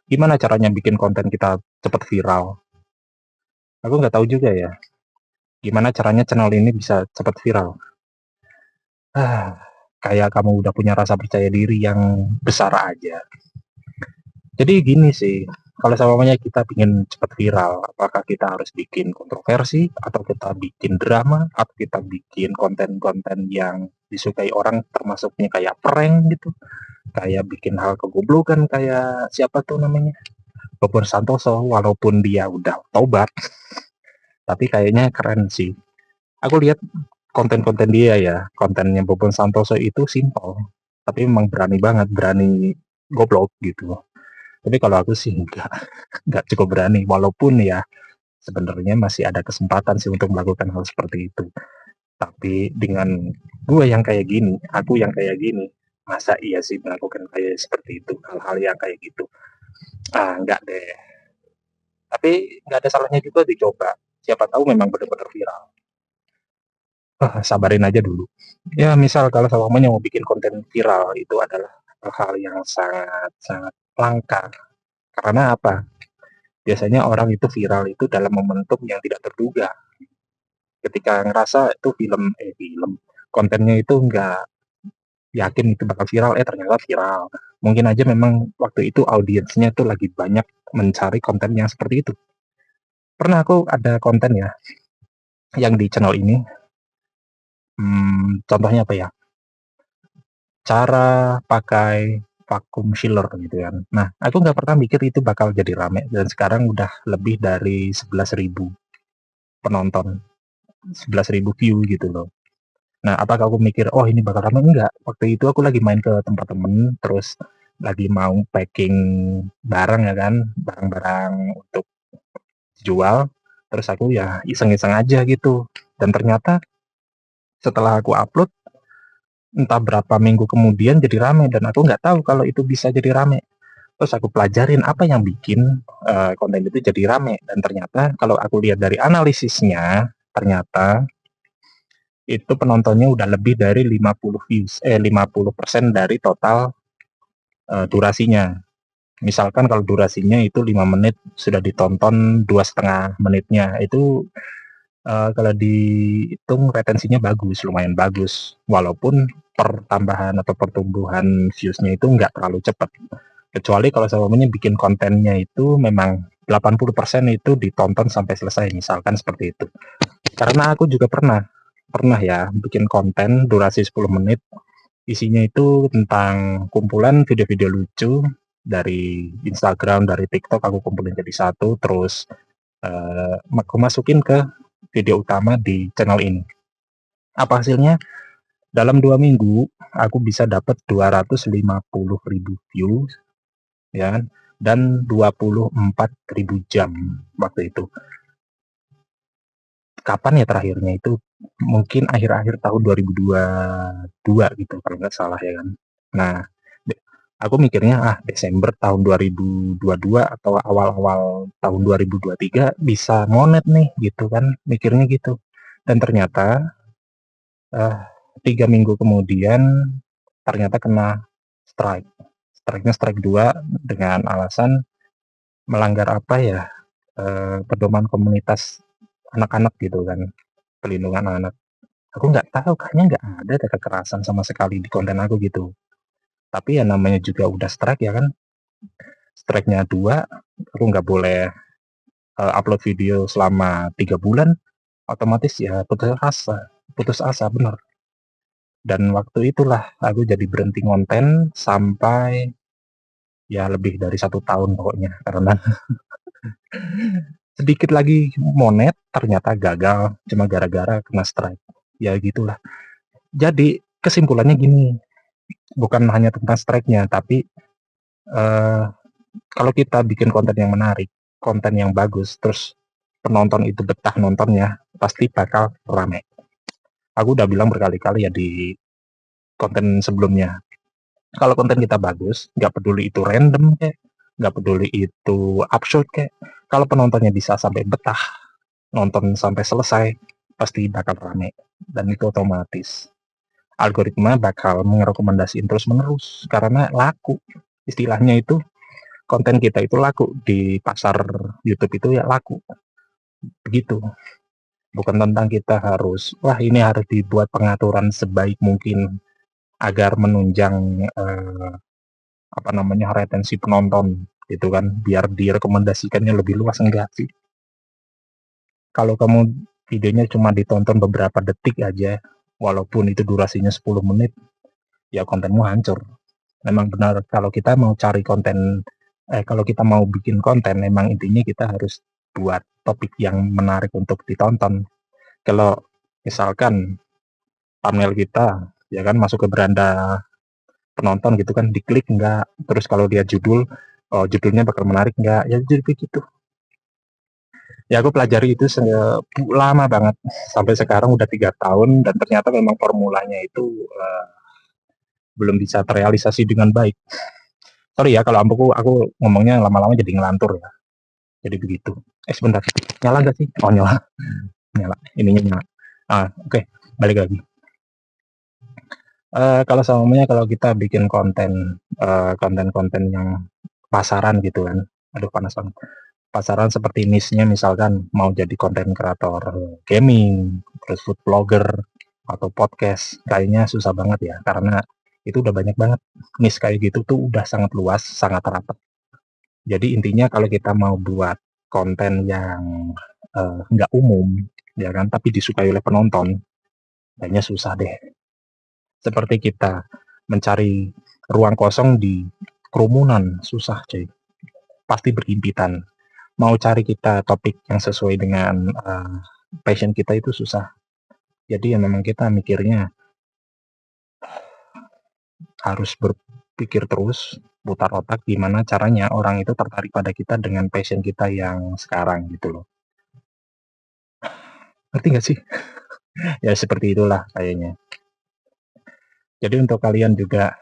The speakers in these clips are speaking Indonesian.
Gimana caranya bikin konten kita cepat viral? Aku nggak tahu juga ya, gimana caranya channel ini bisa cepat viral. Kayak kamu udah punya rasa percaya diri yang besar aja. Jadi gini sih, kalau semuanya kita ingin cepat viral, apakah kita harus bikin kontroversi, atau kita bikin drama, atau kita bikin konten-konten yang disukai orang, termasuknya kayak prank gitu, kayak bikin hal kegoblokan kayak siapa tuh namanya, Bobon Santoso, walaupun dia udah tobat, tapi kayaknya keren sih. Aku lihat konten-konten dia ya, kontennya Bobon Santoso itu simple, tapi memang berani banget, berani goblok gitu. Tapi kalau aku sih nggak cukup berani, walaupun ya sebenarnya masih ada kesempatan sih untuk melakukan hal seperti itu. Tapi dengan gue yang kayak gini, aku yang kayak gini, masa iya sih melakukan kayak seperti itu, hal-hal yang kayak gitu. Nggak deh. Tapi nggak ada salahnya juga dicoba. Siapa tahu memang benar-benar viral. Sabarin aja dulu. Ya misal kalau semuanya mau bikin konten viral itu adalah hal yang sangat-sangat langka. Karena apa? Biasanya orang itu viral itu dalam momentum yang tidak terduga. Ketika ngerasa itu film, kontennya itu nggak yakin itu bakal viral, ternyata viral. Mungkin aja memang waktu itu audiensnya tuh lagi banyak mencari konten yang seperti itu. Pernah aku ada konten ya, yang di channel ini, contohnya apa ya, cara pakai vacuum sealer gitu kan. Nah, aku nggak pernah mikir itu bakal jadi rame, dan sekarang udah lebih dari 11.000 penonton, 11.000 view gitu loh. Nah, apakah aku mikir, oh ini bakal rame? Enggak. Waktu itu aku lagi main ke tempat temen, terus lagi mau packing barang ya kan, barang-barang untuk jual. Terus aku ya iseng-iseng aja gitu. Dan ternyata setelah aku upload, entah berapa minggu kemudian jadi rame, dan aku nggak tahu kalau itu bisa jadi rame. Terus aku pelajarin apa yang bikin konten itu jadi rame. Dan ternyata kalau aku lihat dari analisisnya, ternyata itu penontonnya udah lebih dari 50 views, 50% dari total durasinya. Misalkan kalau durasinya itu 5 menit, sudah ditonton 2,5 menitnya, itu kalau dihitung retensinya bagus, lumayan bagus. Walaupun pertambahan atau pertumbuhan viewsnya itu nggak terlalu cepat. Kecuali kalau semuanya bikin kontennya itu memang 80% itu ditonton sampai selesai, misalkan seperti itu. Karena aku juga pernah ya bikin konten durasi 10 menit, isinya itu tentang kumpulan video-video lucu dari Instagram, dari TikTok, aku kumpulin jadi satu, terus aku masukin ke video utama di channel ini. Apa hasilnya? Dalam 2 minggu aku bisa dapat 250.000 views ya kan? Dan 24.000 jam waktu itu. Kapan ya terakhirnya itu? Mungkin akhir-akhir tahun 2022 gitu kalau nggak salah ya kan. Nah, aku mikirnya Desember tahun 2022 atau awal-awal tahun 2023 bisa monet nih gitu kan, mikirnya gitu. Dan ternyata 3 minggu kemudian ternyata kena strike. Strike-nya strike 2 dengan alasan melanggar apa ya, pedoman komunitas anak-anak gitu kan, pelindungan anak. Aku nggak tahu, kayaknya nggak ada kekerasan sama sekali di konten aku gitu. Tapi ya namanya juga udah strike ya kan, strike-nya 2, aku nggak boleh upload video selama 3 bulan, otomatis ya putus asa bener. Dan waktu itulah aku jadi berhenti konten sampai ya lebih dari 1 tahun pokoknya, karena sedikit lagi monet ternyata gagal cuma gara-gara kena strike. Ya gitulah. Jadi kesimpulannya gini, bukan hanya tentang strike-nya, tapi kalau kita bikin konten yang menarik, konten yang bagus, terus penonton itu betah nontonnya, pasti bakal rame. Aku udah bilang berkali-kali ya di konten sebelumnya, kalau konten kita bagus, nggak peduli itu random kayak, nggak peduli itu absurd kayak, kalau penontonnya bisa sampai betah, nonton sampai selesai, pasti bakal rame. Dan itu otomatis algoritma bakal merekomendasiin terus menerus, karena laku. Istilahnya itu konten kita itu laku di pasar YouTube itu ya laku. Begitu. Bukan tentang kita harus, wah ini harus dibuat pengaturan sebaik mungkin agar menunjang retensi penonton gitu kan, biar direkomendasikannya lebih luas, enggak sih. Kalau kamu videonya cuma ditonton beberapa detik aja, walaupun itu durasinya 10 menit, ya kontenmu hancur. Memang benar kalau kita mau cari konten, kalau kita mau bikin konten, memang intinya kita harus buat topik yang menarik untuk ditonton. Kalau misalkan thumbnail kita, ya kan masuk ke beranda penonton gitu kan, diklik enggak, terus kalau dia judul, oh judulnya bakal menarik enggak, ya jadi begitu. Ya aku pelajari itu lama banget, sampai sekarang udah 3 tahun dan ternyata memang formulanya itu belum bisa terrealisasi dengan baik. Sorry ya kalau aku ngomongnya lama-lama jadi ngelantur ya. Jadi begitu. Sebentar, nyala nggak sih? Oh nyala, nyala. Ininya nyala. Oke, balik lagi. Kalau kalau kita bikin konten-konten yang pasaran gitu kan, aduh panas banget. Pasaran seperti niche-nya misalkan mau jadi konten kreator gaming, terus food blogger, atau podcast, kayaknya susah banget ya, karena itu udah banyak banget. Niche kayak gitu tuh udah sangat luas, sangat rapat. Jadi intinya kalau kita mau buat konten yang nggak umum, ya kan, tapi disukai oleh penonton, kayaknya susah deh. Seperti kita mencari ruang kosong di kerumunan, susah cuy. Pasti berhimpitan. Mau cari kita topik yang sesuai dengan passion kita itu susah. Jadi ya memang kita mikirnya harus berpikir terus, putar otak gimana caranya orang itu tertarik pada kita dengan passion kita yang sekarang gitu loh. Ngerti nggak sih? Ya seperti itulah kayaknya. Jadi untuk kalian juga,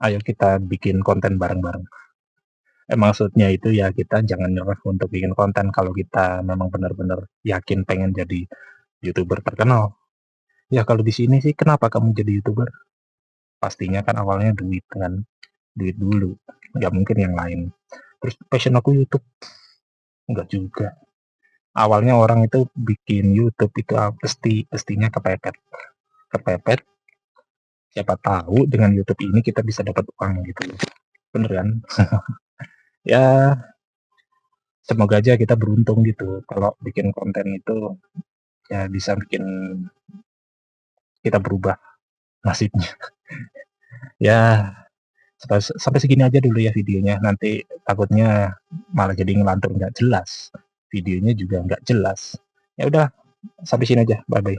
ayo kita bikin konten bareng-bareng. Maksudnya itu ya kita jangan nyerah untuk bikin konten kalau kita memang benar-benar yakin pengen jadi YouTuber terkenal. Ya kalau di sini sih kenapa kamu jadi YouTuber? Pastinya kan awalnya duit kan, duit dulu, nggak mungkin yang lain. Terus passion aku YouTube, nggak juga. Awalnya orang itu bikin YouTube itu pastinya kepepet. Siapa tahu dengan YouTube ini kita bisa dapat uang gitu, bener kan? Ya semoga aja kita beruntung gitu kalau bikin konten itu ya bisa bikin kita berubah nasibnya. Ya sampai segini aja dulu ya videonya, nanti takutnya malah jadi ngelantur nggak jelas, videonya juga nggak jelas. Ya udah sampai sini aja, bye bye.